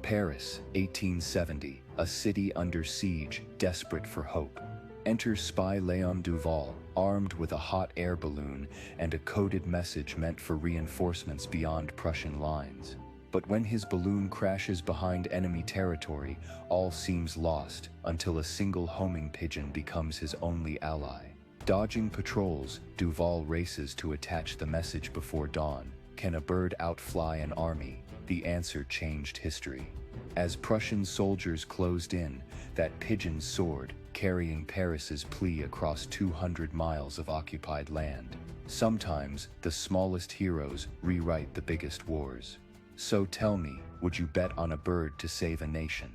Paris, 1870, a city under siege, desperate for hope. Enters spy Léon Duval, armed with a hot air balloon and a coded message meant for reinforcements beyond Prussian lines. But when his balloon crashes behind enemy territory, all seems lost until a single homing pigeon becomes his only ally. Dodging patrols, Duval races to attach the message before dawn. Can a bird outfly an army? The answer changed history. As Prussian soldiers closed in, that pigeon soared, carrying Paris's plea across 200 miles of occupied land. Sometimes, the smallest heroes rewrite the biggest wars. So tell me, would you bet on a bird to save a nation?